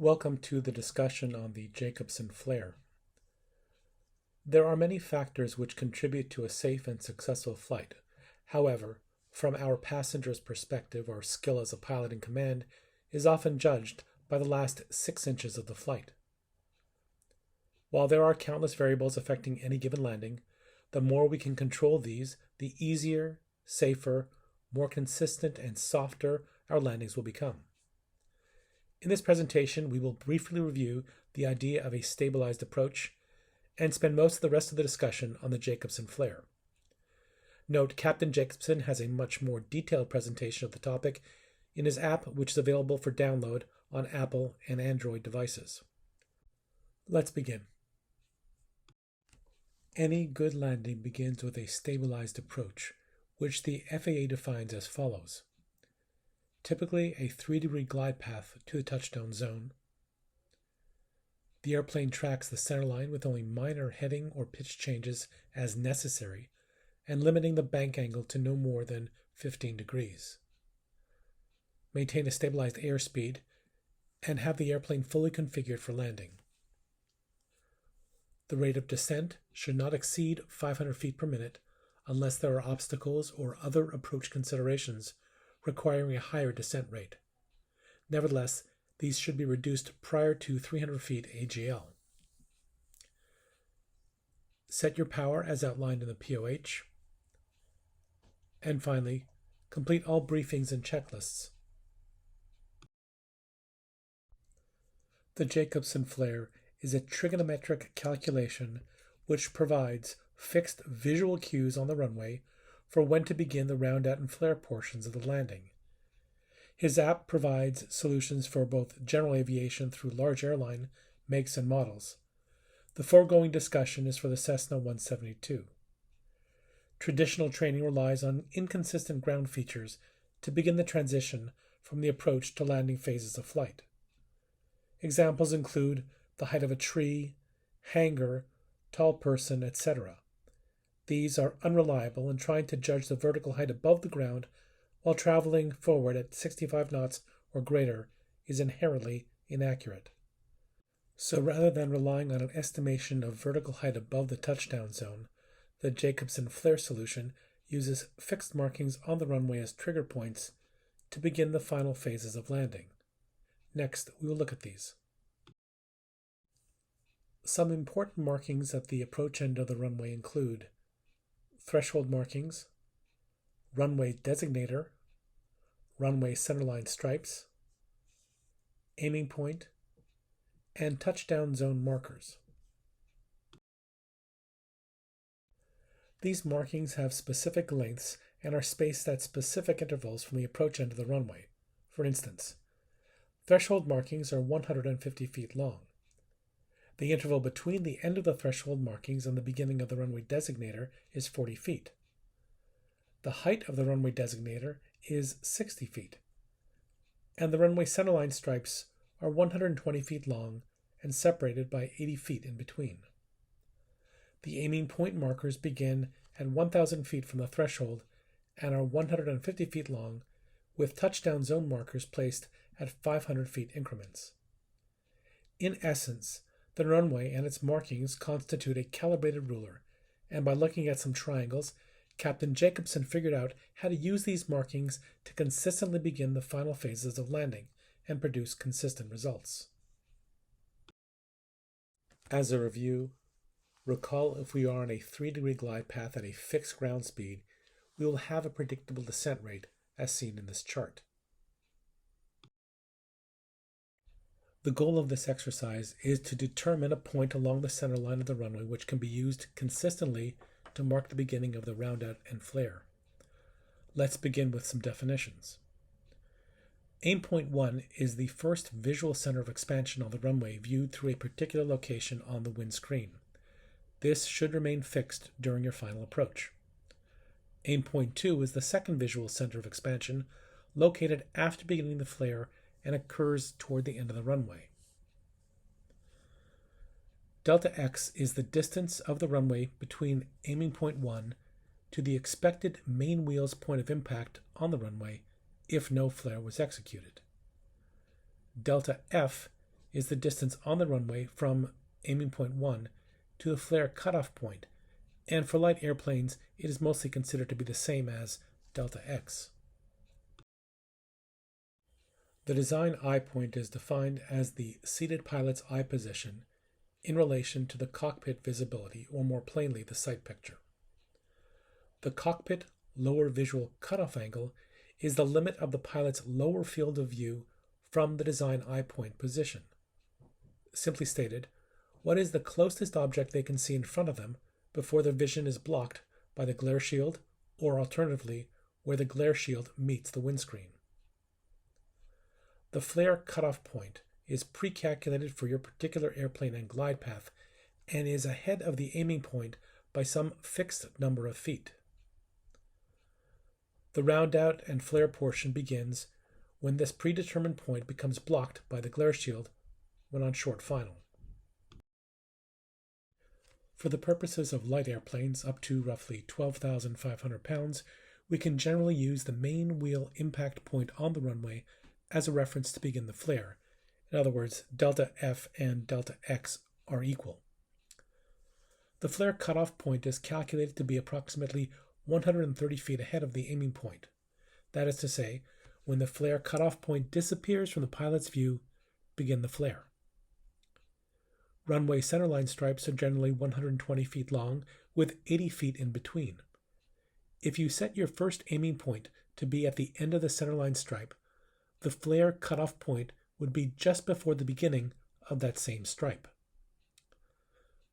Welcome to the discussion on the Jacobson flare. There are many factors which contribute to a safe and successful flight. However, from our passenger's perspective, our skill as a pilot in command is often judged by the last 6 inches of the flight. While there are countless variables affecting any given landing, the more we can control these, the easier, safer, more consistent, and softer our landings will become. In this presentation, we will briefly review the idea of a stabilized approach and spend most of the rest of the discussion on the Jacobson flare. Note, Captain Jacobson has a much more detailed presentation of the topic in his app, which is available for download on Apple and Android devices. Let's begin. Any good landing begins with a stabilized approach, which the FAA defines as follows. Typically a 3-degree glide path to the touchdown zone. The airplane tracks the centerline with only minor heading or pitch changes as necessary and limiting the bank angle to no more than 15 degrees. Maintain a stabilized airspeed and have the airplane fully configured for landing. The rate of descent should not exceed 500 feet per minute unless there are obstacles or other approach considerations requiring a higher descent rate. Nevertheless, these should be reduced prior to 300 feet AGL. Set your power as outlined in the POH. And finally, complete all briefings and checklists. The Jacobson flare is a trigonometric calculation which provides fixed visual cues on the runway for when to begin the round out and flare portions of the landing. His app provides solutions for both general aviation through large airline makes and models. The foregoing discussion is for the Cessna 172. Traditional training relies on inconsistent ground features to begin the transition from the approach to landing phases of flight. Examples include the height of a tree, hangar, tall person, etc. These are unreliable, and trying to judge the vertical height above the ground while traveling forward at 65 knots or greater is inherently inaccurate. So rather than relying on an estimation of vertical height above the touchdown zone, the Jacobson flare solution uses fixed markings on the runway as trigger points to begin the final phases of landing. Next, we will look at these. Some important markings at the approach end of the runway include threshold markings, runway designator, runway centerline stripes, aiming point, and touchdown zone markers. These markings have specific lengths and are spaced at specific intervals from the approach end of the runway. For instance, threshold markings are 150 feet long. The interval between the end of the threshold markings and the beginning of the runway designator is 40 feet. The height of the runway designator is 60 feet, and the runway centerline stripes are 120 feet long and separated by 80 feet in between. The aiming point markers begin at 1,000 feet from the threshold and are 150 feet long, with touchdown zone markers placed at 500 feet increments. In essence, the runway and its markings constitute a calibrated ruler, and by looking at some triangles, Captain Jacobson figured out how to use these markings to consistently begin the final phases of landing and produce consistent results. As a review, recall if we are on a 3-degree glide path at a fixed ground speed, we will have a predictable descent rate as seen in this chart. The goal of this exercise is to determine a point along the center line of the runway which can be used consistently to mark the beginning of the round out and flare. Let's begin with some definitions. Aim point 1 is the first visual center of expansion on the runway viewed through a particular location on the windscreen. This should remain fixed during your final approach. Aim point 2 is the second visual center of expansion located after beginning the flare and occurs toward the end of the runway. Delta X is the distance of the runway between aiming point 1 to the expected main wheel's point of impact on the runway if no flare was executed. Delta F is the distance on the runway from aiming point 1 to the flare cutoff point, and for light airplanes it is mostly considered to be the same as delta x. The design eye point is defined as the seated pilot's eye position in relation to the cockpit visibility, or more plainly, the sight picture. The cockpit lower visual cutoff angle is the limit of the pilot's lower field of view from the design eye point position. Simply stated, what is the closest object they can see in front of them before their vision is blocked by the glare shield, or alternatively, where the glare shield meets the windscreen. The flare cutoff point is pre-calculated for your particular airplane and glide path and is ahead of the aiming point by some fixed number of feet. The round out and flare portion begins when this predetermined point becomes blocked by the glare shield when on short final. For the purposes of light airplanes up to roughly 12,500 pounds, we can generally use the main wheel impact point on the runway as a reference to begin the flare. In other words, delta F and delta X are equal. The flare cutoff point is calculated to be approximately 130 feet ahead of the aiming point. That is to say, when the flare cutoff point disappears from the pilot's view, begin the flare. Runway centerline stripes are generally 120 feet long with 80 feet in between. If you set your first aiming point to be at the end of the centerline stripe, the flare cutoff point would be just before the beginning of that same stripe.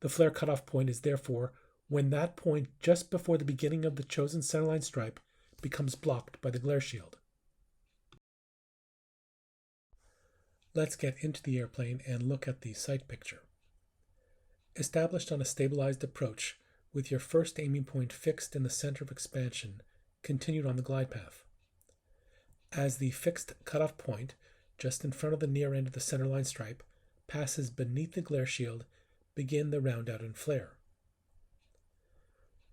The flare cutoff point is therefore when that point just before the beginning of the chosen centerline stripe becomes blocked by the glare shield. Let's get into the airplane and look at the sight picture. Established on a stabilized approach, with your first aiming point fixed in the center of expansion, continued on the glide path. As the fixed cutoff point, just in front of the near end of the centerline stripe, passes beneath the glare shield, begin the round out and flare.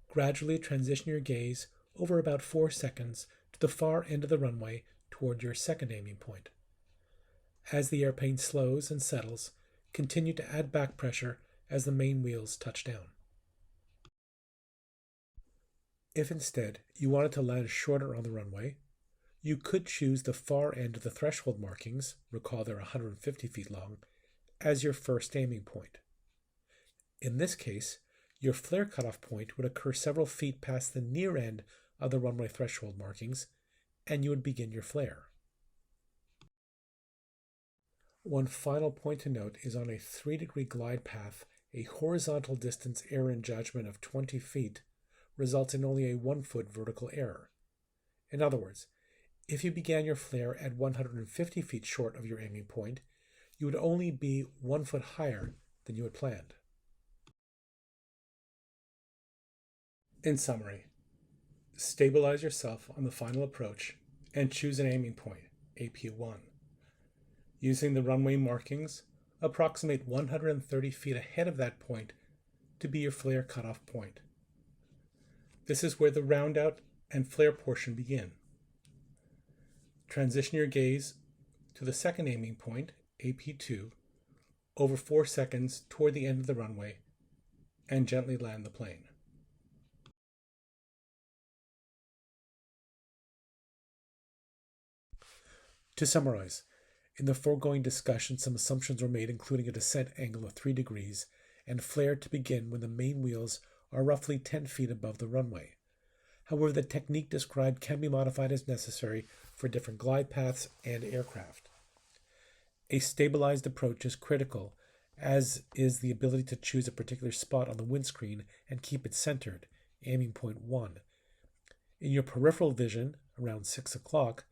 Gradually transition your gaze over about 4 seconds to the far end of the runway toward your second aiming point. As the airplane slows and settles, continue to add back pressure as the main wheels touch down. If instead you wanted to land shorter on the runway, you could choose the far end of the threshold markings, recall they're 150 feet long, as your first aiming point. In this case, your flare cutoff point would occur several feet past the near end of the runway threshold markings, and you would begin your flare. One final point to note is on a 3-degree glide path, a horizontal distance error in judgment of 20 feet results in only a 1-foot vertical error. In other words, if you began your flare at 150 feet short of your aiming point, you would only be 1 foot higher than you had planned. In summary, stabilize yourself on the final approach and choose an aiming point, AP1. Using the runway markings, approximate 130 feet ahead of that point to be your flare cutoff point. This is where the round out and flare portion begin. Transition your gaze to the second aiming point, AP2, over 4 seconds toward the end of the runway, and gently land the plane. To summarize, in the foregoing discussion, some assumptions were made, including a descent angle of 3 degrees and flare to begin when the main wheels are roughly 10 feet above the runway. However, the technique described can be modified as necessary for different glide paths and aircraft. A stabilized approach is critical, as is the ability to choose a particular spot on the windscreen and keep it centered, aiming point 1. In your peripheral vision, around 6 o'clock,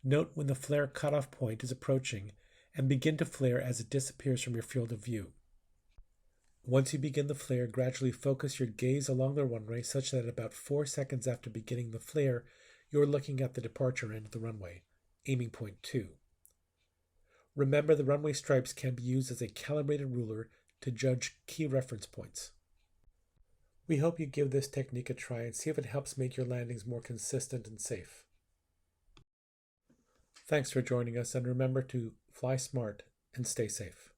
note when the flare cutoff point is approaching and begin to flare as it disappears from your field of view. Once you begin the flare, gradually focus your gaze along the runway such that about 4 seconds after beginning the flare, you're looking at the departure end of the runway, aiming point 2. Remember, the runway stripes can be used as a calibrated ruler to judge key reference points. We hope you give this technique a try and see if it helps make your landings more consistent and safe. Thanks for joining us, and remember to fly smart and stay safe.